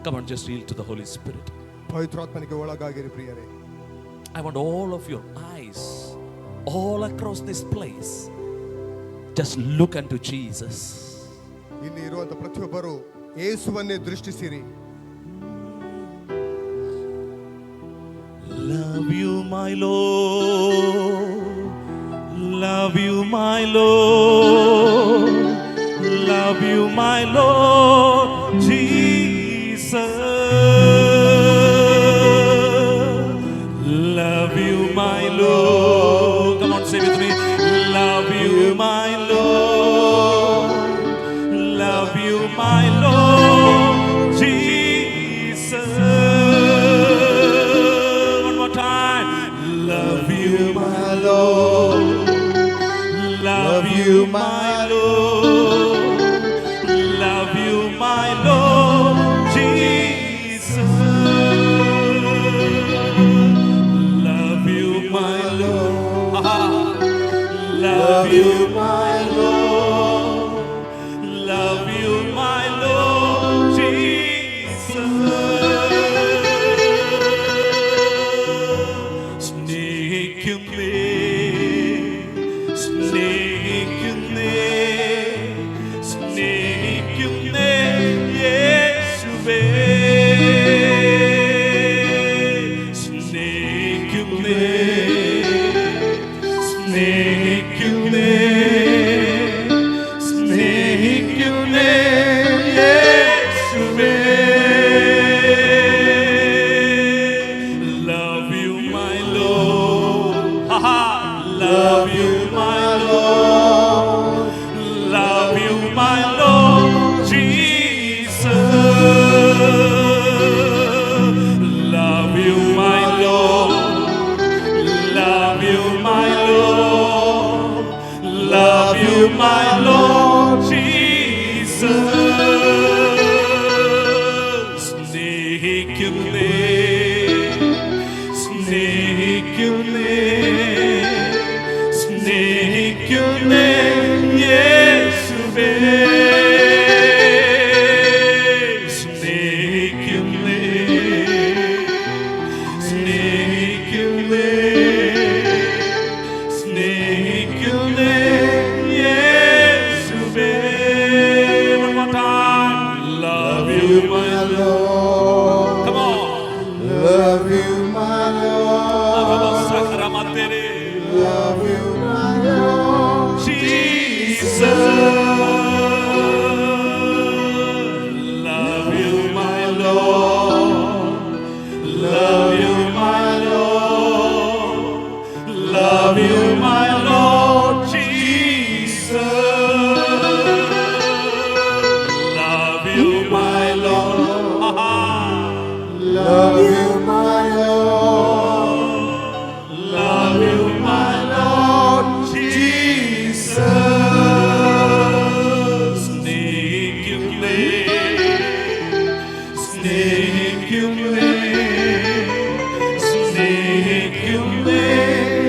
Come on, just yield to the Holy Spirit. ಪವಿತ್ರಾತ್ಮನಿಗೆ ಒಳಗಾಗಿರಿ ಪ್ರಿಯರೇ. I want all of your eyes all across this place. Just look unto Jesus. ಇಲ್ಲಿ ಇರುವಂತ ಪ್ರತಿಯೊಬ್ಬರು ಯೇಸುವನ್ನೇ ದೃಷ್ಟಿಸಿರಿ. Love you, my Lord. Love you, my Lord. Love you, my Lord Jesus. Love you, my Lord. Come on, say with me. Love you, my Lord. Love you, my Lord Jesus. One more time. Love you, my Lord. Love you, my Lord. Love you, my Lord Jesus. Love you, my Lord. Love you, my Lord. Love you, my Lord Jesus. സ്നേഹിക്കുന്നേ സ്നേഹിക്കുന്നേ സ്നേഹിക്കുന്നേ യേശുവേ സ്നേഹിക്കുന്നേ സ്നേഹിക്കുന്നേ സ്നേഹിക്കുന്നേ യേശുവേ. Love you, my Lord. Love you, my Lord. Love you, my Lord Jesus. Love you, my Lord. Love you, my Lord. Love you, my Lord Jesus. സ്നേഹിക്കുന്നേ സ്നേഹിക്കുന്നേ സ്നേഹിക്കുന്നേ യേശുവേ സ്നേഹിക്കുന്നേ സ്നേഹിക്കുന്നേ സ്നേഹിക്കുന്നേ യേശുവേ. One more time. Love you, my Lord. Come on. Love you, my Lord. Sakaramattere. Love you, my Lord. Jesus. Love you, my Lord. Love you, my Lord. Love you, my Lord Jesus. Love you, my Lord. Love you, my Lord. Love you, my Lord Jesus. സ്നേഹിക്കുന്നേ സ്നേഹിക്കുന്നേ സ്നേഹിക്കുന്നേ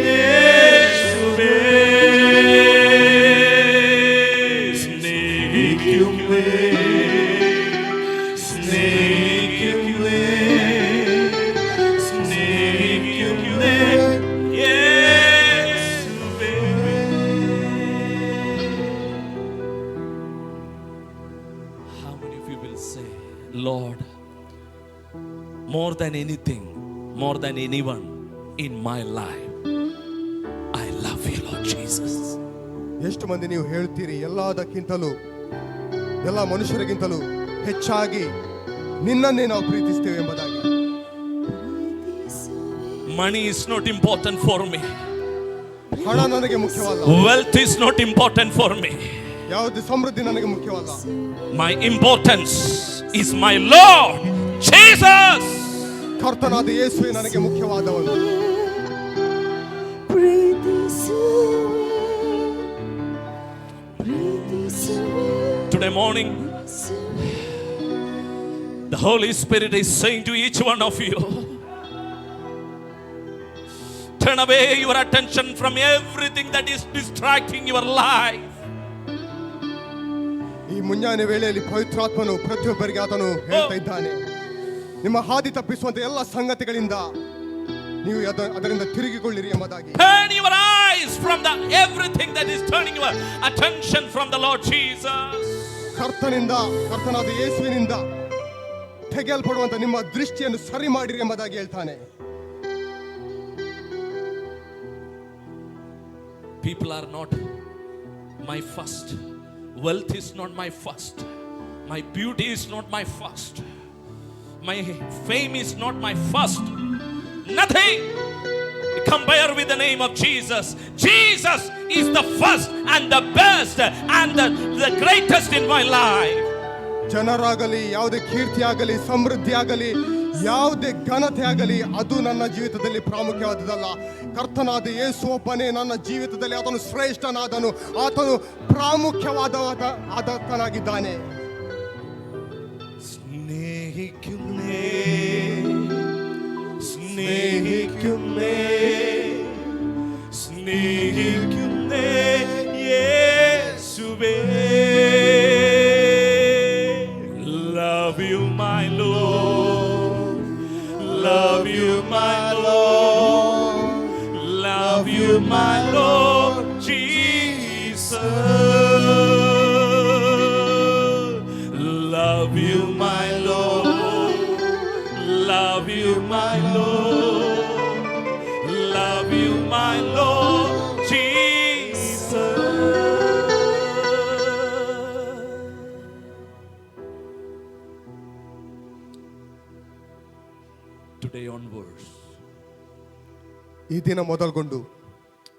യേശുവേ സ്നേഹിക്കുന്നേ സ്നേഹിക്കുന്നേ സ്നേഹിക്കുന്നേ യേശുവേ. How many of you will say, Lord, more than anything, more than anyone in my life, I love you, Lord Jesus. ಎಷ್ಟು ಮಂದಿ ನೀವು ಹೇಳ್ತೀರಿ, ಎಲ್ಲದಕ್ಕಿಂತಲೂ ಎಲ್ಲ ಮನುಷ್ಯರಿಗಿಂತಲೂ ಹೆಚ್ಚಾಗಿ ನಿನ್ನನ್ನೇ ನಾವು ಪ್ರೀತಿಸ್ತೇವೆ ಎಂಬುದಾಗಿ. Money is not important for me. ಹಣ ನನಗೆ ಮುಖ್ಯವಲ್ಲ. Wealth is not important for me. ಯಾವುದೇ ಸಮೃದ್ಧಿ ನನಗೆ ಮುಖ್ಯವಲ್ಲ. My importance is my Lord Jesus. ಕರ್ತನಾದ ಯೇಸುವೇ ನನಗೆ ಮುಖ್ಯವಾದವನು. Today morning, the Holy Spirit is saying to each one of you, turn away your attention from everything that is distracting your life. ಈ ಮುಂಜಾನೆ ವೇಳೆಯಲ್ಲಿ ಪವಿತ್ರಾತ್ಮನು ಪ್ರತಿಯೊಬ್ಬರಿಗೆ ಆತನು ಹೇಳ್ತಾ ಇದ್ದಾನೆ, ನಿಮ್ಮ ಹಾದಿ ತಪ್ಪಿಸುವಂತ ಎಲ್ಲ ಸಂಗತಿಗಳಿಂದ ನೀವು ಅದರಿಂದ ತಿರುಗಿಕೊಳ್ಳಿರಿ ಎಂಬುದಾಗಿ. Turn your eyes from the everything that is turning your attention from the Lord Jesus. ಕರ್ತನಾದ ಯೇಸುವಿನಿಂದ ತೆಗೆಯಲ್ಪಡುವಂತ ನಿಮ್ಮ ದೃಷ್ಟಿಯನ್ನು ಸರಿ ಮಾಡಿರಿ ಎಂಬುದಾಗಿ ಹೇಳ್ತಾನೆ. People are not my first. Wealth is not my first. My beauty is not my first. My fame is not my first. Nothing compare with the name of Jesus. Jesus is the first and the best and the greatest in my life. ಜನರಾಗಲಿ, ಯಾವುದೇ ಕೀರ್ತಿ ಆಗಲಿ, ಸಮೃದ್ಧಿ ಆಗಲಿ, ಯಾವುದೇ ಘನತೆ ಆಗಲಿ, ಅದು ನನ್ನ ಜೀವಿತದಲ್ಲಿ ಪ್ರಾಮುಖ್ಯವಾದದಲ್ಲ. ಕರ್ತನಾದ ಯೇಸು ಒಬ್ಬನೇ ನನ್ನ ಜೀವಿತದಲ್ಲಿ ಆತನು ಶ್ರೇಷ್ಠನಾದನು, ಆತನು ಪ್ರಾಮುಖ್ಯವಾದವನಾಗಿದ್ದಾನೆ. സ്നേഹിക്കുന്നേ സ്നേഹിക്കുന്നേ സ്നേഹിക്കുന്നേ യേശുവേ. Love you my Lord, love you my Lord, love you my Lord Jesus. Love you my Lord, love you my Lord, love you my Lord Jesus. Today onwards, ಈ ದಿನ ಮೊದಲುಗೊಂಡು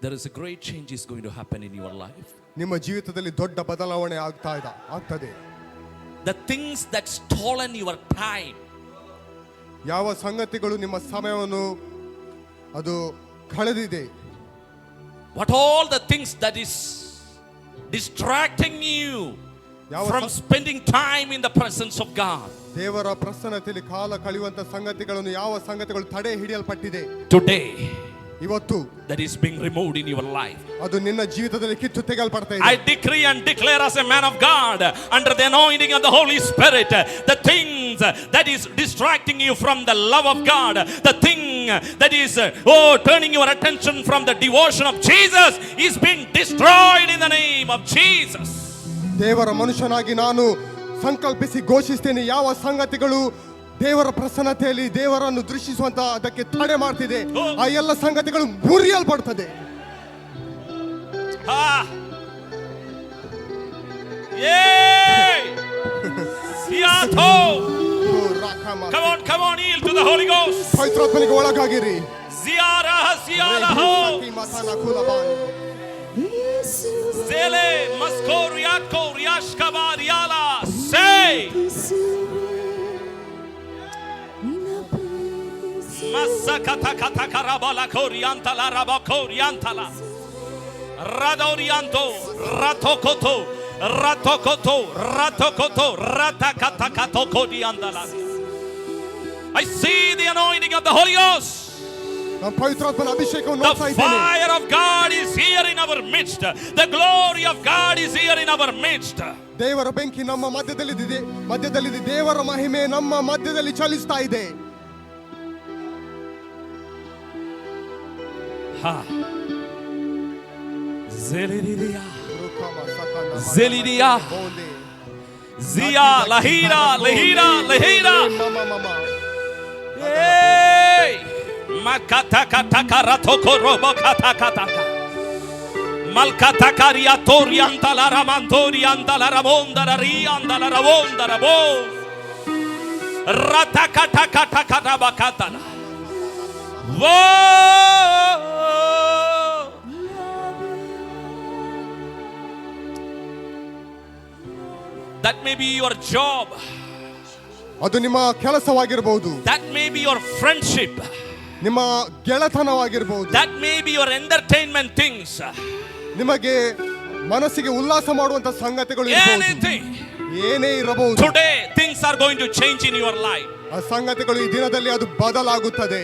there is a great change is going to happen in your life. ನಿಮ್ಮ ಜೀವಿತದಲ್ಲಿ ದೊಡ್ಡ ಬದಲಾವಣೆ ಆಗ್ತದೆ. The things that stolen your time, ಯಾವ ಸಂಗತಿಗಳು ನಿಮ್ಮ ಸಮಯವನ್ನು ಅದು ಕಳೆದಿದೆ, what all the things that is distracting you from spending time in the presence of God, ದೇವರ ಪ್ರಸನ್ನತೆಯಲ್ಲಿ ಕಾಲ ಕಳೆಯುವಂತ ಸಂಗತಿಗಳನ್ನು ಯಾವ ಸಂಗತಿಗಳು ತಡೆ ಹಿಡಿಯಲ್ಪಟ್ಟಿದೆ, today ಇವತ್ತು that is being removed in your life. ಅದು ನಿನ್ನ ಜೀವಿತದಲ್ಲಿ ಕಿತ್ತು ತೆಗೆಯಲ್ಪಡ್ತಾ ಇದೆ. I decree and declare as a man of God under the anointing of the Holy Spirit, the things that is distracting you from the love of God, the thing that is turning your attention from the devotion of Jesus is being destroyed in the name of Jesus. ದೇವರ ಮನುಷ್ಯನಾಗಿ ನಾನು ಸಂಕಲ್ಪಿಸಿ ಘೋಷಿಸ್ತೇನೆ, ಯಾವ ಸಂಗತಿಗಳು ದೇವರ ಪ್ರಸನ್ನತೆಯಲ್ಲಿ ದೇವರನ್ನು ದೃಶ್ಯಿಸುವಂತ ಅದಕ್ಕೆ ತಡೆ ಮಾಡ್ತಿದೆ, ಆ ಎಲ್ಲ ಸಂಗತಿಗಳು ಮುರಿಯಲ್ಪಡ್ತದೆ. Come on, yield to the Holy Ghost. ಪವಿತ್ರಾತ್ಮನಿಗೆ ಒಳಗಾಗಿರಿ. Zele maskoriako riashkavariala say Masakata kata karabala koriantala rabakoriantala radorianto ratokoto ratakata katokodiandala. I see the anointing of the Holy Ghost. ನಾನು ಪವಿತ್ರಾತ್ಮನ ಅಭಿಷೇಕವನ್ನು The ನೋಡ್ತಾ ಇದ್ದೇನೆ. fire of God is here in our midst. The glory of God is here in our midst. ದೇವರ ಬೆಂಕಿ ನಮ್ಮ ಮಧ್ಯದಲ್ಲಿದೆ. ದೇವರ ಮಹಿಮೆ ನಮ್ಮ ಮಧ್ಯದಲ್ಲಿ ಚಲಿಸ್ತಾ ಇದೆ. Zelidia Zia lahira hey makata kata karatoko robo kata malkata karia torianta la ramantorianta la ramonda la rianda la ravonda la bo ratakata kata kata bakata. Whoa! That may be your job. ಅದು ನಿಮ್ಮ ಕೆಲಸವಾಗಿರಬಹುದು. That may be your friendship. ನಿಮ್ಮ ಗೆಳೆತನವಾಗಿರಬಹುದು. That may be your entertainment things. ನಿಮಗೆ ಮನಸ್ಸಿಗೆ ಉಲ್ಲಾಸ ಮಾಡುವಂತ ಸಂಗತಿಗಳು ಇರಬಹುದು. Anything. ಏನೇ ಇರಬಹುದು. Today things are going to change in your life. ಆ ಸಂಗತಿಗಳು ಈ ದಿನದಲ್ಲಿ ಅದು ಬದಲಾಗುತ್ತದೆ.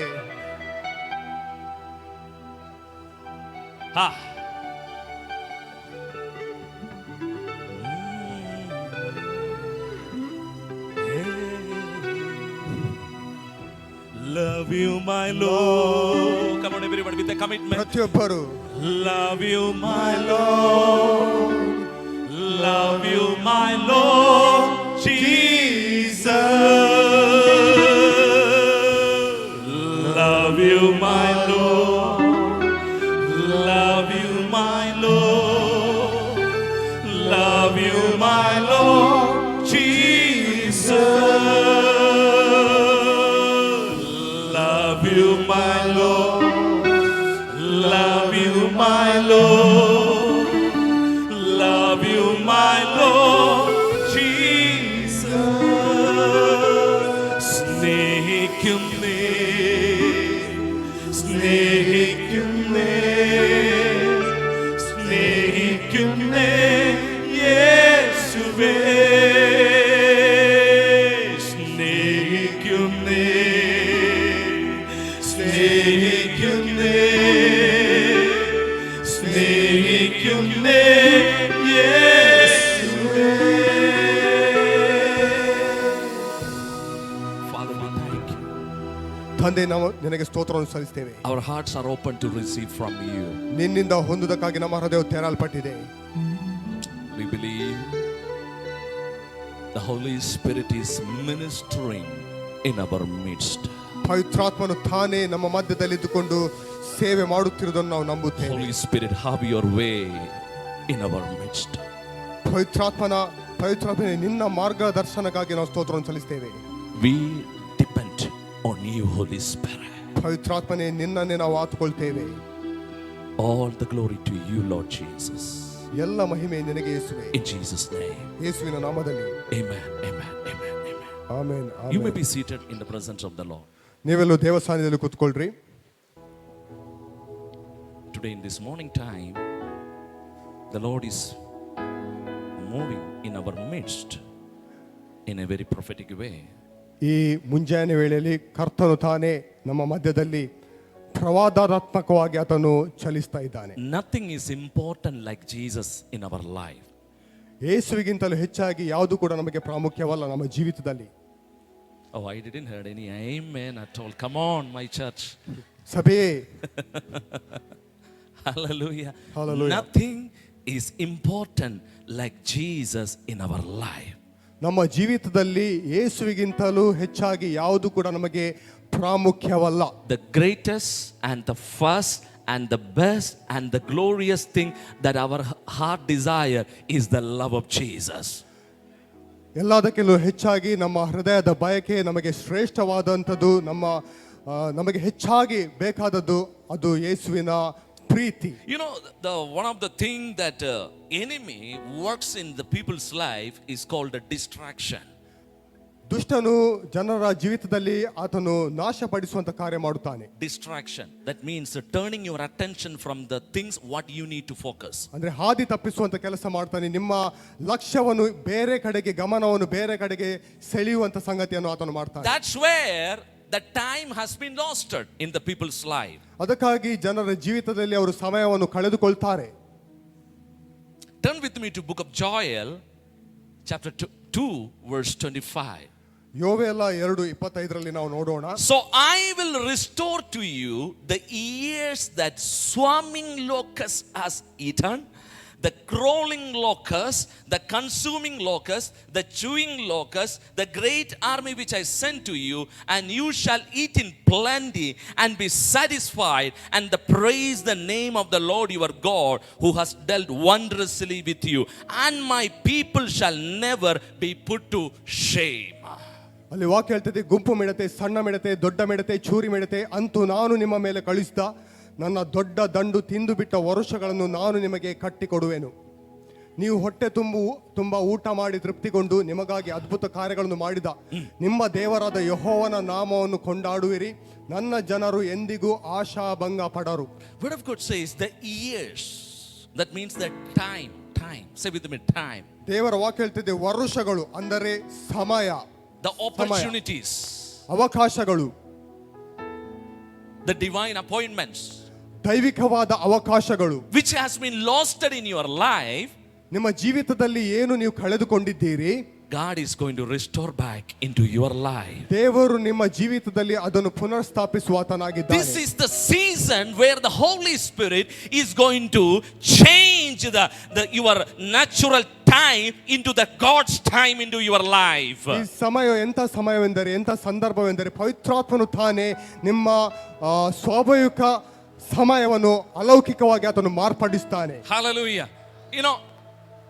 Love you, my Lord. Come on, everyone, with a commitment. ಪ್ರತಿಯೊಬ್ಬರು Love you, my Lord. Love you, my Lord Jesus. Love you, my Lord. Love you, my Lord. Love you, my Lord Jesus. Love you, my Lord. Love you, my Lord. Love you, my Lord Jesus. സ്നേഹിക്കുന്നേ സ്നേഹിക്കുന്നേ സ്നേഹിക്കുന്നേ യേശുവേ സ്നേഹിക്കുന്നേ സ്നേഹിക്കുന്നേ സ്നേഹിക്കുന്നേ യേശുവേ. Father, we thank you. ತಂದೆ, ನಾವು ನಿನಗೆ ಸ್ತೋತ್ರವನ್ನು ಸಲ್ಲಿಸ್ತೇವೆ. Our hearts are open to receive from you. ನಿನ್ನಿಂದ ಹೊಂದುವುದಕ್ಕಾಗಿ ನಮ್ಮ ಹೃದಯವು ತೆರಲ್ಪಟ್ಟಿದೆ. We believe the Holy Spirit is ministering in our midst. ಪವಿತ್ರಾತ್ಮನು ತಾನೇ ನಮ್ಮ ಮಧ್ಯದಲ್ಲಿದ್ದುಕೊಂಡು ಸೇವೆ ಮಾಡುತ್ತಿರುವುದನ್ನು ನಾವು ನಂಬುತ್ತೇವೆ. Holy Spirit, have your way in our midst. ಪವಿತ್ರಾತ್ಮನೇ, ನಿನ್ನ ಮಾರ್ಗದರ್ಶನಕ್ಕಾಗಿ ನಾವು ಸ್ತೋತ್ರವನ್ನು ಸಲ್ಲಿಸ್ತೇವೆ. We depend on you, Holy Spirit. ಪವಿತ್ರಾತ್ಮನೇ, ನಿನ್ನನ್ನೇ ನಾವು ಆತುಕೊಳ್ತೇವೆ. All the glory to you, Lord Jesus. ಎಲ್ಲ ಮಹಿಮೆ ನಿನಗೆ ಯೇಸುವೇ. In Jesus' name. ಯೇಸುವಿನ ನಾಮದಲ್ಲಿ. Amen, amen, amen, amen. Amen. You may be seated in the presence of the Lord. ನೀವೆಲ್ಲೂ ದೇವಸ್ಥಾನದಲ್ಲಿ ಕೂತ್ಕೊಳ್ರಿ. Today in this morning time, the Lord is moving in our midst in a very prophetic way. ಈ ಮುಂಜಾನೆ ವೇಳೆಯಲ್ಲಿ ಕರ್ತನು ತಾನೇ ನಮ್ಮ ಮಧ್ಯದಲ್ಲಿ ಪ್ರವಾದಾತ್ಮಕವಾಗಿ ಆತನು ಚಲಿಸ್ತಾ ಇದ್ದಾನೆ. Nothing is important like Jesus in our life. ಯೇಸುವಿಗಿಂತಲೂ ಹೆಚ್ಚಾಗಿ ಯಾವುದು ಕೂಡ ನಮಗೆ ಪ್ರಾಮುಖ್ಯವಲ್ಲ ನಮ್ಮ ಜೀವಿತದಲ್ಲಿ. Oh, I didn't heard any amen at all. Come on, my church. ಸಭೆಯೇ, Hallelujah. Hallelujah. Nothing is important like Jesus in our life. ನಮ್ಮ ಜೀವಿತದಲ್ಲಿ ಯೇಸುವಿಗಿಂತಲೂ ಹೆಚ್ಚಾಗಿ ಯಾವುದು ಕೂಡ ನಮಗೆ ಪ್ರಾಮುಖ್ಯವಲ್ಲ. The greatest and the first and the best and the glorious thing that our heart desire is the love of Jesus. ಎಲ್ಲದಕ್ಕೆಲ್ಲೂ ಹೆಚ್ಚಾಗಿ ನಮ್ಮ ಹೃದಯದ ಬಯಕೆ, ನಮಗೆ ಶ್ರೇಷ್ಠವಾದಂಥದ್ದು, ನಮಗೆ ಹೆಚ್ಚಾಗಿ ಬೇಕಾದದ್ದು ಅದು ಯೇಸುವಿನ ಪ್ರೀತಿ. You know, one of the thing that enemy works in the people's life is called a distraction. ದುಷ್ಟನು ಜನರ ಜೀವಿತದಲ್ಲಿ ಆತನು ನಾಶಪಡಿಸುವಂತ ಕಾರ್ಯ ಮಾಡುತ್ತಾನೆ. Distraction, that means turning your attention from the things what you need to focus. ಅಂದ್ರೆ ಹಾದಿ ತಪ್ಪಿಸುವಂತ ಕೆಲಸ ಮಾಡ್ತಾನೆ. ನಿಮ್ಮ ಲಕ್ಷ್ಯವನ್ನು ಬೇರೆ ಕಡೆಗೆ, ಗಮನವನ್ನು ಬೇರೆ ಕಡೆಗೆ ಸೆಳೆಯುವಂತ ಸಂಗತಿಯನ್ನು ಆತನು ಮಾಡ್ತಾನೆ. That's where the time has been lost in the people's life. ಅದಕ್ಕಾಗಿ ಜನರ ಜೀವಿತದಲ್ಲಿ ಅವರು ಸಮಯವನ್ನು ಕಳೆದುಕೊಳ್ತಾರೆ. Turn with me to book of Joel, chapter 2, verse 25. ಯೋವೇಲ 2:25 ನಾವು ನೋಡೋಣ. So I will restore to you the years that swarming locust has eaten, the crawling locust, the consuming locust, the chewing locust, the great army which I sent to you, and you shall eat in plenty and be satisfied, and praise the name of the Lord your God, who has dealt wondrously with you, and my people shall never be put to shame. ಅಲ್ಲಿ ವಾಕ್ಯ ಹೇಳ್ತದೆ, ಗುಂಪು ಮಿಡತೆ, ಸಣ್ಣ ಮಿಡತೆ, ದೊಡ್ಡ ಮಿಡತೆ, ಚೂರಿ ಮಿಡತೆ, ಅಂತೂ ನಾನು ನಿಮ್ಮ ಮೇಲೆ ಕಳಿಸಿದ ನನ್ನ ದೊಡ್ಡ ದಂಡು ತಿಂದು ಬಿಟ್ಟ ವರುಷಗಳನ್ನು ನಾನು ನಿಮಗೆ ಕಟ್ಟಿಕೊಡುವೆನು. ನೀವು ಹೊಟ್ಟೆ ತುಂಬ ಊಟ ಮಾಡಿ ತೃಪ್ತಿಗೊಂಡು ನಿಮಗಾಗಿ ಅದ್ಭುತ ಕಾರ್ಯಗಳನ್ನು ಮಾಡಿದ ನಿಮ್ಮ ದೇವರಾದ ಯೆಹೋವನ ನಾಮವನ್ನು ಕೊಂಡಾಡುವಿರಿ. ನನ್ನ ಜನರು ಎಂದಿಗೂ ಆಶಾಭಂಗ ಪಡರು. Word of God says the years, that means the time. Say with me, time. ದೇವರ ವಾಕ್ಯ ಹೇಳ್ತಿದೆ ವರುಷಗಳು ಅಂದರೆ ಸಮಯ, the opportunities, ಅವಕಾಶಗಳು, the divine appointments, ದೈವಿಕವಾದ ಅವಕಾಶಗಳು, which has been lost in your life. ನಿಮ್ಮ ಜೀವಿತದಲ್ಲಿ ಏನು ನೀವು ಕಳೆದುಕೊಂಡಿದ್ದೀರಿ, God is going to restore back into your life. ದೇವರು ನಿಮ್ಮ ಜೀವಿತದಲ್ಲಿ ಅದನ್ನು ಪುನರ್ಸ್ಥಾಪಿಸುವ ಆತನಾಗಿದ್ದಾನೆ. This is the season where the Holy Spirit is going to change your natural time into the God's time into your life. ಈ ಸಮಯ ಎಂಥ ಸಮಯವೆಂದರೆ, ಎಂಥ ಸಂದರ್ಭವೆಂದರೆ, ಪವಿತ್ರಾತ್ಮನು ತಾನೇ ನಿಮ್ಮ ಸ್ವಾಭಾವಿಕ ಸಮಯವನ್ನು ಅಲೌಕಿಕವಾಗಿ ಆತನು ಮಾರ್ಪಡಿಸ್ತಾನೆ. Hallelujah.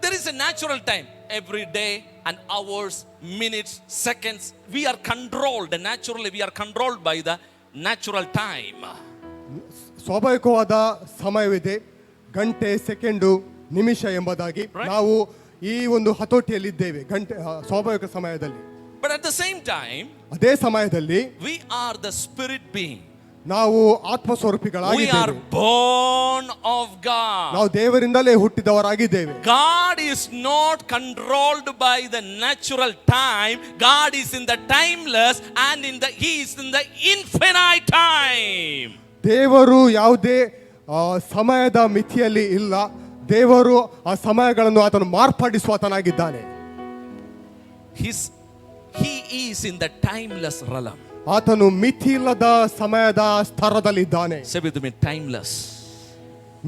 There is a natural time. Every day and hours, minutes, seconds, we are controlled. Naturally, we are controlled by the natural time. ಸ್ವಾಭಾವಿಕವಾದ ಸಮಯವಿದೆ, ಗಂಟೆ, ಸೆಕೆಂಡು, ನಿಮಿಷ ಎಂಬುದಾಗಿ ನಾವು ಈ ಒಂದು ಹತೋಟಿಯಲ್ಲಿದ್ದೇವೆ ಗಂಟೆ ಸ್ವಾಭಾವಿಕ ಸಮಯದಲ್ಲಿ. But at the same time, ಅದೇ ಸಮಯದಲ್ಲಿ we are the spirit being. ನಾವು ಆತ್ಮ We are ಸ್ವರೂಪಿಗಳಾಗಿದ್ದೇವೆ. born of God. ನಾವು ದೇವರಿಂದಲೇ ಹುಟ್ಟಿದವರಾಗಿದ್ದೇವೆ. God is not controlled by the natural time. God is in the timeless and He is in the infinite time. ದೇವರು ಯಾವುದೇ ಸಮಯದ ಮಿತಿಯಲ್ಲಿ ಇಲ್ಲ. ದೇವರು ಆ ಸಮಯಗಳನ್ನು ಆತನು ಮಾರ್ಪಡಿಸುವ ಆತನಾಗಿದ್ದಾನೆ. He is in the timeless realm. ಆತನು ಮಿತಿ ಇಲ್ಲದ ಸಮಯದ ಸ್ತರದಲ್ಲಿದ್ದಾನೆ. Say with me, timeless.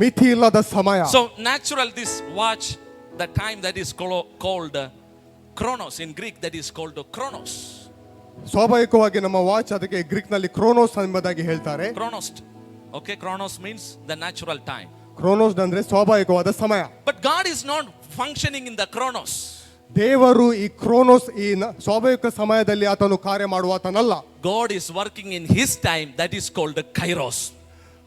ಮಿತಿ ಇಲ್ಲದ ಸಮಯ. So natural, this watch, the time that is called chronos in Greek, that is called chronos. ಸ್ವಾಭಾವಿಕವಾಗಿ ನಮ್ಮ ವಾಚ್ ಅದಕ್ಕೆ ಗ್ರೀಕ್ ನಲ್ಲಿ ಕ್ರೋನೋಸ್ ಎಂಬುದಾಗಿ ಹೇಳ್ತಾರೆ. Chronos. Okay, chronos means the natural time. ಕ್ರೋನೋಸ್ ಅಂದ್ರೆ ಸ್ವಾಭಾವಿಕವಾದ ಸಮಯ. But God is not functioning in the chronos. ದೇವರು ಈ ಕ್ರೋನೋಸ್ ಈ ಸ್ವಾಭಾವಿಕ ಸಮಯದಲ್ಲಿ ಆತನು ಕಾರ್ಯ ಮಾಡುವಾತನಲ್ಲ. God is working in His time, that is called kairos.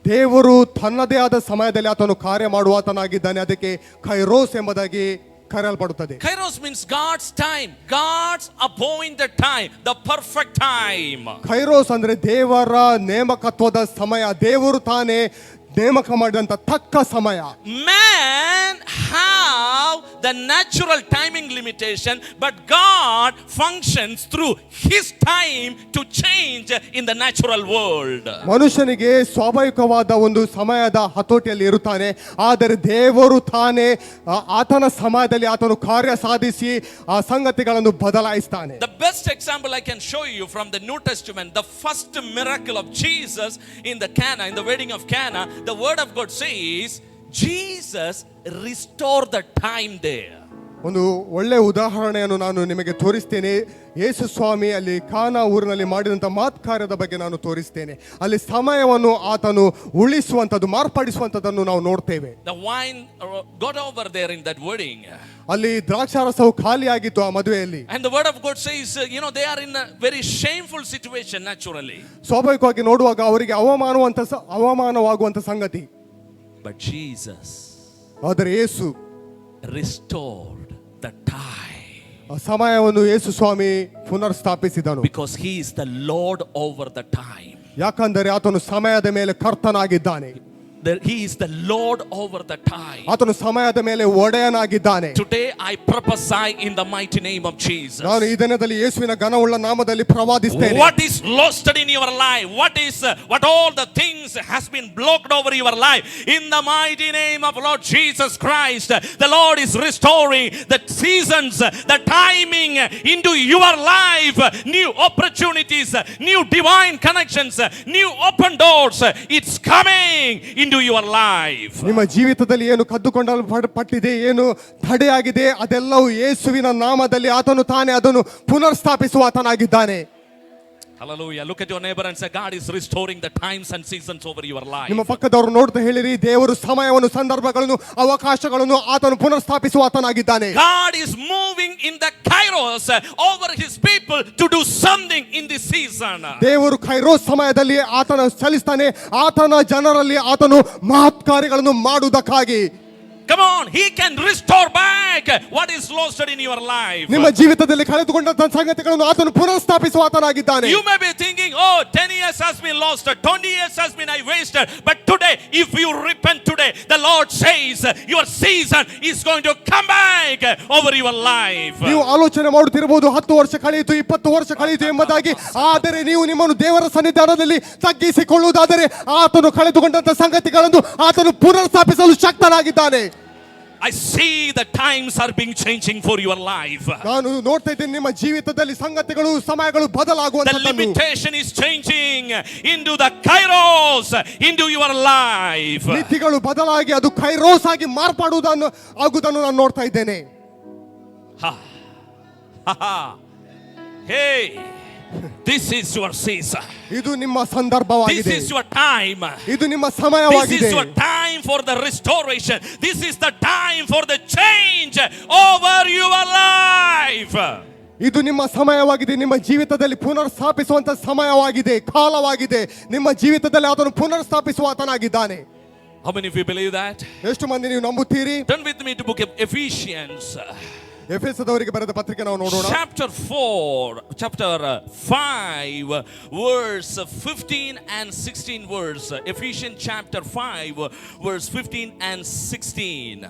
ದೇವರು ತನ್ನದೇ ಆದ ಸಮಯದಲ್ಲಿ ಆತನು ಕಾರ್ಯ ಮಾಡುವಾತನಾಗಿದ್ದಾನೆ. ಅದಕ್ಕೆ ಕೈರೋಸ್ ಎಂಬುದಾಗಿ ಕರೆಯಲ್ಪಡುತ್ತದೆ. Kairos means God's time, God's appointed time, the perfect time. ಕೈರೋಸ್ ಅಂದ್ರೆ ದೇವರ ನೇಮಕತ್ವದ ಸಮಯ, ದೇವರು ತಾನೇ ನೇಮಕ ಮಾಡಿದಂತ ತಕ್ಕ ಸಮಯ. Man have the natural timing limitation, but God functions through His time to change in the natural world. ಮನುಷ್ಯನಿಗೆ ಸ್ವಾಭಾವಿಕವಾದ ಒಂದು ಸಮಯದ ಹತೋಟಿಯಲ್ಲಿ ಇರುತ್ತಾನೆ, ಆದರೆ ದೇವರು ತಾನೇ ಆತನ ಸಮಯದಲ್ಲಿ ಆತನು ಕಾರ್ಯ ಸಾಧಿಸಿ ಆ ಸಂಗತಿಗಳನ್ನು ಬದಲಾಯಿಸ್ತಾನೆ. The best example I can show you from the New Testament, the first miracle of Jesus in the wedding of Cana, the word of God says Jesus restored the time there. ಒಂದು ಒಳ್ಳೆ ಉದಾಹರಣೆಯನ್ನು ನಾನು ನಿಮಗೆ ತೋರಿಸ್ತೇನೆ. ಯೇಸು ಸ್ವಾಮಿ ಅಲ್ಲಿ ಕಾನಾ ಊರಿನಲ್ಲಿ ಮಾಡಿದಂಥ ಕಾರ್ಯದ ಬಗ್ಗೆ ನಾನು ತೋರಿಸ್ತೇನೆ. ಅಲ್ಲಿ ಸಮಯವನ್ನು ಆತನು ಉಳಿಸುವಂಥದ್ದು, ಮಾರ್ಪಡಿಸುವಂಥದ್ದನ್ನು ನಾವು ನೋಡ್ತೇವೆ. The wine got over there in that wedding. ಅಲ್ಲಿ ದ್ರಾಕ್ಷಾರಸವು ಖಾಲಿಯಾಗಿತ್ತು ಆ ಮದುವೆಯಲ್ಲಿ. And the word of God says, they are in a very shameful situation naturally. ಸ್ವಾಭಾವಿಕವಾಗಿ ನೋಡುವಾಗ ಅವರಿಗೆ ಅವಮಾನವಾಗುವಂಥ ಸಂಗತಿ. But Jesus ಆದರೆ ಯೇಸು restored the time. ಆ ಸಮಯವನ್ನು ಯೇಸು ಸ್ವಾಮಿ ಪುನರ್ಸ್ಥಾಪಿಸಿದನು. Because He is the Lord over the time. ಯಾಕಂದರೆ ಆತನು ಸಮಯದ ಮೇಲೆ ಕರ್ತನಾಗಿದ್ದಾನೆ. He is the Lord over the time. ಆತನು ಸಮಯದ ಮೇಲೆ ಒಡೆಯನಾಗಿದ್ದಾನೆ. Today I prophesy in the mighty name of Jesus. ನಾನು ಈ ದಿನದಲ್ಲಿ ಯೇಸುವಿನ ಘನವುಳ್ಳ ನಾಮದಲ್ಲಿ ಪ್ರವಾದಿಸ್ತೇನೆ. What is lost in your life? What all the things has been blocked over your life? In the mighty name of Lord Jesus Christ, the Lord is restoring the seasons, the timing into your life. New opportunities, new divine connections, new open doors. It's coming into your life. ನಿಮ್ಮ ಜೀವಿತದಲ್ಲಿ ಏನು ಕದ್ದುಕೊಂಡಲ್ಪಟ್ಟಿದೆ, ಏನು ತಡೆಯಾಗಿದೆ, ಅದೆಲ್ಲವೂ ಯೇಸುವಿನ ನಾಮದಲ್ಲಿ ಆತನು ತಾನೇ ಅದನ್ನು ಪುನರ್ಸ್ಥಾಪಿಸುವ ಆತನಾಗಿದ್ದಾನೆ. Hallelujah. Look at your neighbor and say, God is restoring the times and seasons over your life. ನಿಮ್ಮ ಪಕ್ಕದವರು ನೋಡ್ತಾ ಹೇಳಿರಿ, ದೇವರು ಸಮಯವನ್ನು, ಸಂದರ್ಭಗಳನ್ನು, ಅವಕಾಶಗಳನ್ನು ಆತನು ಪುನರ್ಸ್ಥಾಪಿಸುವ ಆತನಾಗಿದ್ದಾನೆ. God is moving in the kairos over His people to do something in this season. ದೇವರು ಕೈರೋಸ್ ಸಮಯದಲ್ಲಿ ಆತನ ಚಲಿಸ್ತಾನೆ, ಆತನ ಜನರಲ್ಲಿ ಆತನು ಮಹತ್ ಕಾರ್ಯಗಳನ್ನು ಮಾಡುವುದಕ್ಕಾಗಿ. Come on, He can restore back what is lost in your life. ನಿಮ್ಮ ಜೀವಿತದಲ್ಲಿ ಕಳೆದುಕೊಂಡಂತ ಸಂಗತಿಗಳನ್ನು ಆತನು ಪುನರ್ಸ್ಥಾಪಿಸುವ ಆತನಾಗಿದ್ದಾನೆ. You may be thinking, 10 years has been lost, 20 years has been I wasted. But today, if you repent today, the Lord says your season is going to come back over your life. ನೀವು ಆಲೋಚನೆ ಮಾಡುತ್ತಿರಬಹುದು, 10 ವರ್ಷ ಕಳೆಯಿತು, 20 ವರ್ಷ ಕಳೆಯಿತು ಎಂಬುದಾಗಿ. ಆದರೆ ನೀವು ನಿಮ್ಮನ್ನು ದೇವರ ಸನ್ನಿಧಾನದಲ್ಲಿ ತಗ್ಗಿಸಿಕೊಳ್ಳುವುದಾದರೆ ಆತನು ಕಳೆದುಕೊಂಡಂತ ಸಂಗತಿಗಳನ್ನು ಆತನು ಪುನರ್ಸ್ಥಾಪಿಸಲು ಶಕ್ತನಾಗಿದ್ದಾನೆ. I see the times are being changing for your life. ನಾನು ನೋಡ್ತಾ ಇದ್ದೇನೆ ನಿಮ್ಮ ಜೀವಿತದಲ್ಲಿ ಸಂಗತಿಗಳು ಸಮಯಗಳು The ಬದಲಾಗುವಂತದ್ದನ್ನು. limitation is changing into the kairos into your life. ಮಿತಿಗಳು ಬದಲಾಗಿ ಅದು ಕೈರೋಸ್ ಆಗಿ ಮಾರ್ಪಾಡುವುದನ್ನು ಆಗುವುದನ್ನು ನಾನು ನೋಡ್ತಾ ಇದ್ದೇನೆ. Ha. Ha ha. Hey. This is your season. ಇದು ನಿಮ್ಮ ಸಂದರ್ಭವಾಗಿದೆ. This is your time. ಇದು ನಿಮ್ಮ This ಸಮಯವಾಗಿದೆ. is your time for the restoration. This is the time for the change over your life. ಇದು ನಿಮ್ಮ ಸಮಯವಾಗಿದೆ. ನಿಮ್ಮ ಜೀವಿತದಲ್ಲಿ ಪುನರ್ ಸ್ಥಾಪಿಸುವಂತ ಸಮಯವಾಗಿದೆ, ಕಾಲವಾಗಿದೆ. ನಿಮ್ಮ ಜೀವಿತದಲ್ಲಿ ಅದನ್ನು ಪುನರ್ ಸ್ಥಾಪಿಸುವ ಆತನಾಗಿದ್ದಾನೆ. How many of you believe that? ಎಷ್ಟು ಮಂದಿ ನೀವು ನಂಬುತ್ತೀರಿ? Turn with me to book of Ephesians. ಎಫೆಸದವರಿಗೆ ಬರೆದ ಪತ್ರಿಕೆ ನಾವು ನೋಡೋಣ. Chapter 5 verse 15 and 16 verse. Ephesians chapter 5 verse 15 and 16.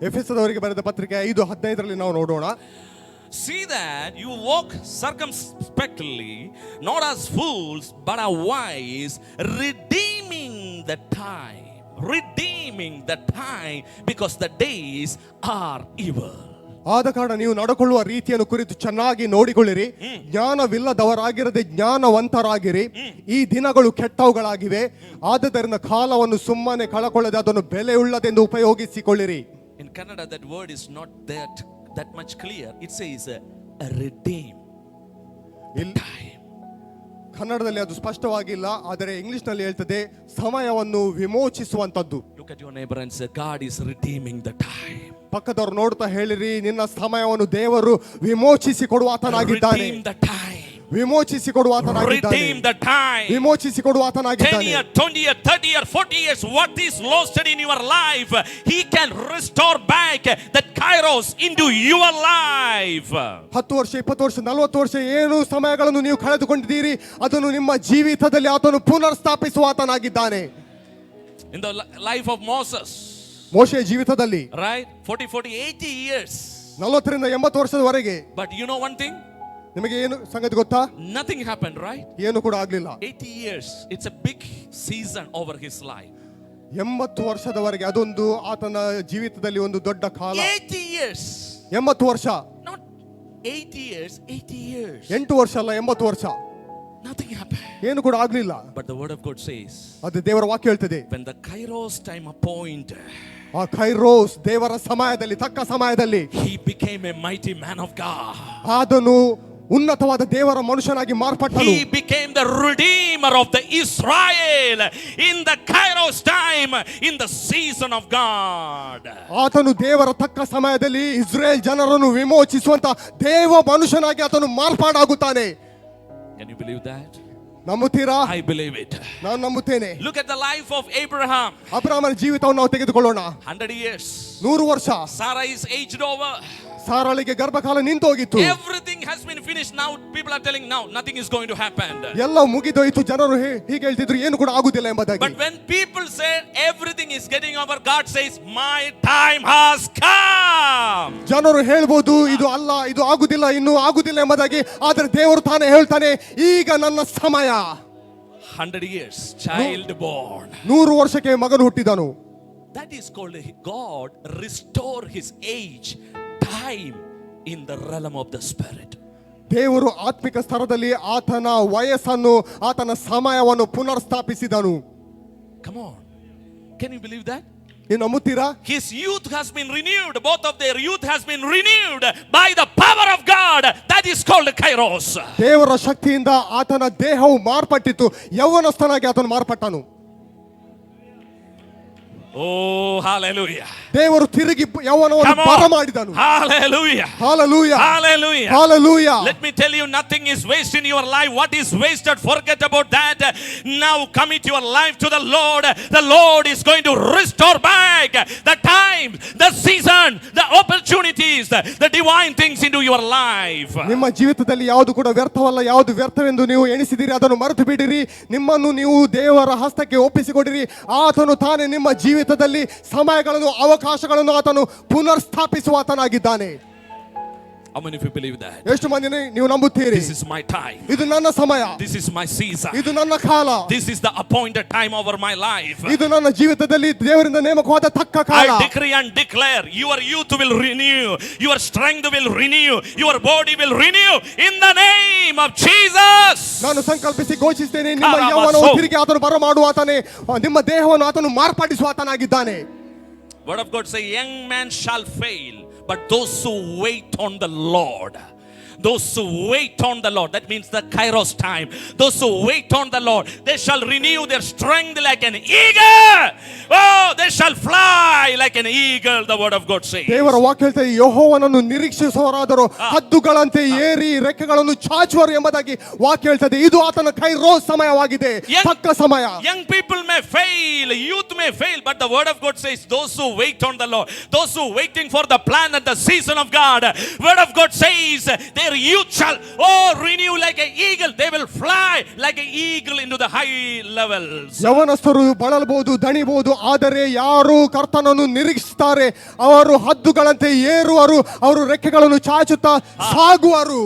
ಎಫೆಸದವರಿಗೆ ಬರೆದ ಪತ್ರಿಕೆ 5:15 ನಾವು ನೋಡೋಣ. See that you walk circumspectly, not as fools, but as wise, redeeming the time. Redeeming the time, because the days are evil. ಆದ ಕಾರಣ ನೀವು ನಡ್ಕೊಳ್ಳುವ ರೀತಿಯನ್ನು ಕುರಿತು ಚೆನ್ನಾಗಿ ನೋಡಿಕೊಳ್ಳಿರಿ. ಜ್ಞಾನವಿಲ್ಲದವರಾಗಿರದೆ ಜ್ಞಾನವಂತರಾಗಿರಿ. ಈ ದಿನಗಳು ಕೆಟ್ಟವುಗಳಾಗಿವೆ. ಆದುದರಿಂದ ಕಾಲವನ್ನು ಸುಮ್ಮನೆ ಕಳಕೊಳ್ಳದೆ ಅದನ್ನು ಬೆಲೆಯುಳ್ಳದೆಂದು ಉಪಯೋಗಿಸಿಕೊಳ್ಳಿರಿ. In Kannada that word is not that much clear. It says redeem time. ಕನ್ನಡದಲ್ಲಿ ಅದು ಸ್ಪಷ್ಟವಾಗಿಲ್ಲ, ಆದರೆ ಇಂಗ್ಲಿಷ್ ನಲ್ಲಿ ಹೇಳ್ತದೆ ಸಮಯವನ್ನು ವಿಮೋಚಿಸುವಂತದ್ದು. Look at your neighbor and say, God is redeeming the time. ಪಕ್ಕದವರು ನೋಡ್ತಾ ಹೇಳಿರಿ, ನಿನ್ನ ಸಮಯವನ್ನು ದೇವರು ವಿಮೋಚಿಸಿ ಕೊಡುವ ಆತನಾಗಿದ್ದಾನೆ. Redeem the time. ವಿಮೋಚಿಸಿ ಕೊಡುವ ಆತನಾಗಿದ್ದಾನೆ. Redeem the time. ವಿಮೋಚಿಸಿ ಕೊಡುವ 10 ಆತನಾಗಿದ್ದಾನೆ. years, 20 years, 30 years, 40 years, what is lost in your life, He can restore back that kairos into your life. 10 ವರ್ಷ, 20 ವರ್ಷ, 40 ವರ್ಷ ಏನು ಸಮಯಗಳನ್ನು ನೀವು ಕಳೆದುಕೊಂಡಿದ್ದೀರಿ, ಅದನ್ನು ನಿಮ್ಮ ಜೀವಿತದಲ್ಲಿ ಆತನು ಪುನರ್ ಸ್ಥಾಪಿಸುವ ಆತನಾಗಿದ್ದಾನೆ. In the life of Moses, ಮೋಶೆಯ ಜೀವಿತದಲ್ಲಿ right, 40, 80 years. 40 ರಿಂದ 80 ವರ್ಷದವರೆಗೆ. But you know one thing, ನಿಮಗೆ ಏನು ಸಂಗತಿ ಗೊತ್ತಾ? nothing happened, right? ಏನು ಕೂಡ ಆಗ್ಲಿಲ್ಲ. 80 years, it's a big season over his life. 80 ವರ್ಷದವರೆಗೆ ಅದೊಂದು ಆತನ ಜೀವಿತದಲ್ಲಿ ಒಂದು ದೊಡ್ಡ ಕಾಲ. 80 years, 80 ವರ್ಷ, not 80 years, 80 years. 8 ವರ್ಷ ಅಲ್ಲ, 80 ವರ್ಷ. Nothing happened. ಏನು ಕೂಡ ಆಗ್ಲಿಲ್ಲ. But the word of God says, ಅದು ದೇವರ ವಾಕ್ಯ ಹೇಳ್ತದೆ, when the kairos time appointed, ಆ ಕೈರೋಸ್ ದೇವರ ಸಮಯದಲ್ಲಿ, ತಕ್ಕ ಸಮಯದಲ್ಲಿ he became a mighty man of God. ಆತನು ಉನ್ನತವಾದ ದೇವರ ಮನುಷ್ಯನಾಗಿ ಮಾರ್ಪಟ್ಟನು. He became the redeemer of the Israel in the kairos time, in the season of God. ಆತನು ದೇವರ ತಕ್ಕ ಸಮಯದಲ್ಲಿ ಇಸ್ರೇಲ್ ಜನರನ್ನು ವಿಮೋಚಿಸುವಂತ ದೇವ ಮನುಷ್ಯನಾಗಿ ಆತನು ಮಾರ್ಪಾಡಾಗುತ್ತಾನೆ. Can you believe that? ನಂಬುತ್ತೀರಾ? I believe it. ನಾನು ನಂಬುತ್ತೇನೆ. Look at the life of Abraham. ಅಬ್ರಹಾಮನ ಜೀವಿತವನ್ನು ನಾವು ತೆಗೆದುಕೊಳ್ಳೋಣ. 100 years. 100 ವರ್ಷ. Sarah is aged over. ಸಾರಳಿಗೆ ಗರ್ಭಕಾಲ ನಿಂತು ಹೋಗಿತ್ತು. Everything has been finished. Now people are telling, now nothing is going to happen. ಎಲ್ಲ ಮುಗಿದೋಯ್ತು. ಜನರು ಹೀಗೆ ಹೇಳ್ತಿದ್ರು, ಏನು ಕೂಡ ಆಗುದಿಲ್ಲ ಎಂಬುದಾಗಿ. But when people say everything is getting over, God says, my time has come. ಜನರು ಹೇಳ್ಬೋದು, ಇದು ಅಲ್ಲ, ಇದು ಆಗುದಿಲ್ಲ, ಇನ್ನು ಆಗುದಿಲ್ಲ ಎಂಬುದಾಗಿ. ಆದರೆ ದೇವರು ತಾನೇ ಹೇಳ್ತಾನೆ, ಈಗ ನನ್ನ ಸಮಯ. 100 years, child born. 100 ವರ್ಷಕ್ಕೆ ಮಗನು ಹುಟ್ಟಿದನು. That is called God restore his age, time in the realm of the spirit. ದೇವರು ಆತ್ಮಿಕ ಸ್ತರದಲ್ಲಿ ಆತನ ವಯಸ್ಸನ್ನು, ಆತನ ಸಮಯವನ್ನು ಪುನರ್ ಸ್ಥಾಪಿಸಿದನು. Come on, can you believe that? ನೀವು ನಂಬುತ್ತೀರಾ? His youth has been renewed. Both of their youth has been renewed by the power of God. That is called kairos. ದೇವರ ಶಕ್ತಿಯಿಂದ ಆತನ ದೇಹವು ಮಾರ್ಪಟ್ಟಿತು. ಯೌವನಸ್ಥನಾಗಿ ಆತನು ಮಾರ್ಪಟ್ಟನು. Oh, hallelujah. ದೇವರು ತಿರುಗಿ ಯೌವನವನ್ನು ಬರ ಮಾಡಿದನು. Hallelujah. Hallelujah. Hallelujah. Hallelujah. Let me tell you, nothing is wasted in your life. What is wasted, forget about that. Now commit your life to the Lord. The Lord is going to restore back the time, the season, the opportunities, the divine things into your life. ನಿಮ್ಮ ಜೀವಿತದಲ್ಲಿ ಯಾವುದು ಕೂಡ ವ್ಯರ್ಥವಲ್ಲ, ಯಾವುದು ವ್ಯರ್ಥವೆಂದು ನೀವು ಎಣಿಸಿದಿರಿ ಅದನ್ನು ಮರೆತು ಬಿಡಿರಿ. ನಿಮ್ಮನ್ನು ನೀವು ದೇವರ ಹಸ್ತಕ್ಕೆ ಒಪ್ಪಿಸಿಕೊಡಿರಿ. ಆತನು ತಾನೇ ನಿಮ್ಮ ಜೀವಿತದಲ್ಲಿ ಸಮಯಗಳನ್ನು, ಅವಕಾಶಗಳನ್ನು ಆತನು ಪುನರ್ ಸ್ಥಾಪಿಸುವ ಆತನಾಗಿದ್ದಾನೆ. How many of you believe that? ಎಷ್ಟು ಮಂದಿ ನೀವು ನಂಬುತ್ತೀರಿ? This is my time. ಇದು ನನ್ನ ಸಮಯ, This is my season. ಇದು ನನ್ನ ಕಾಲ, This is the appointed time over my life. ಇದು ನನ್ನ ಜೀವಿತದಲ್ಲಿ ದೇವರಿಂದ ನೇಮಕವಾದ ತಕ್ಕ ಕಾಲ. I decree and declare your youth will renew, your strength will renew, your body will renew in the name of Jesus. ನಾನು ಸಂಕಲ್ಪಿಸಿ ಘೋಷಿಸುತ್ತೇನೆ, ನಿಮ್ಮ ಯೌವನವು ತಿರುಗಿ ಆತನು ಬರಮಾಡುವ ಆತನೇ, ನಿಮ್ಮ ದೇಹವನ್ನು ಆತನು ಮಾರ್ಪಡಿಸುವ ಆತನಾಗಿದ್ದಾನೆ. Word of God say, young man shall fail, but those who wait on the Lord, those who wait on the Lord, that means the Kairos time, those who wait on the Lord, they shall renew their strength like an eagle. Oh, they shall fly like an eagle, the word of God says. ದೇವರ ವಾಕ್ಯ ಹೇಳ್ತದೆ, ಯೆಹೋವನನ್ನು ನಿರೀಕ್ಷಿಸುವವರಾದರೂ ಹದ್ದುಗಳಂತೆ ಏರಿ ರೆಕ್ಕೆಗಳನ್ನು ಚಾಚುವರು ಎಂಬುದಾಗಿ ವಾಕ್ಯ ಹೇಳ್ತದೆ. ಇದು ಆತನ ಕೈರೋಸ್ ಸಮಯವಾಗಿದೆ, ತಕ್ಕ ಸಮಯ. Young people may fail, youth may fail, but the word of God says, those who wait on the Lord, those who waiting for the plan and the season of God, word of God says, their youth shall renew like an eagle. They will fly like an eagle into the high levels. ಯೌವನಸ್ಥರು ಬಳಲಬಹುದು, ದಣಿಬಹುದು, ಆದರೆ ಯಾರು ಕರ್ತನನ್ನು ನಿರೀಕ್ಷಿಸುತ್ತಾರೆ ಅವರು ಹದ್ದುಗಳಂತೆ ಏರುವರು, ಅವರು ರೆಕ್ಕೆಗಳನ್ನು ಚಾಚುತ್ತಾ ಸಾಗುವರು.